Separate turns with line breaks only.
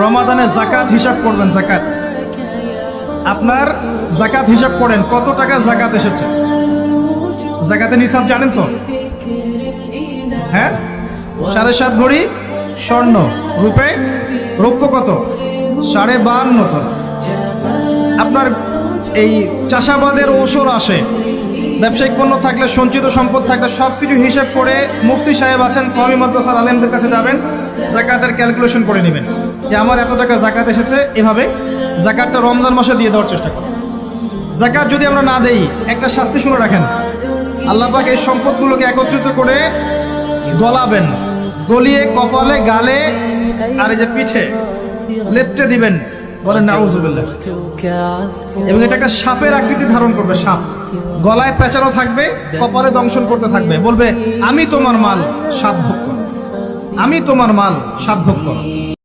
রমাদানে জাকাত হিসাব করবেন। জাকাত, আপনার জাকাত হিসাব করেন কত টাকা জাকাত এসেছে। জাকাতের নিসাব জানেন তো? হ্যাঁ, 7.5 ভরি স্বর্ণ, রূপে রৌপ্য কত? 52.5 ton। আপনার এই চাষাবাদের ওসর আসে, ব্যবসায়িক পণ্য থাকলে, সঞ্চিত সম্পদ থাকলে সবকিছু হিসাব করে মুফতি সাহেব আছেন, কওমি মাদ্রাসার আলেমদের কাছে যাবেন, জাকাতের ক্যালকুলেশন করে নেবেন যে আমার এত টাকা জাকাত এসেছে। এভাবে জাকাতটা রমজান মাসে দিয়ে দেওয়ার চেষ্টা করুন। জাকাত যদি আমরা না দেই, একটা শাস্তি শুনে রাখেন, আল্লাহ পাক এই সম্পদগুলোকে একত্রিত করে গলাবেন, গলিয়ে কপালে, গালে আর এই যে পিঠে লেপটে দিবেন, বলেন নাউজুবিল্লাহ। এবং এটা একটা সাপের আকৃতি ধারণ করবে, সাপ গলায় পেঁচানো থাকবে, কপালে দংশন করতে থাকবে, বলবে আমি তোমার মাল সাত ভোগ করো, আমি তোমার মাল সাত ভোগ করো।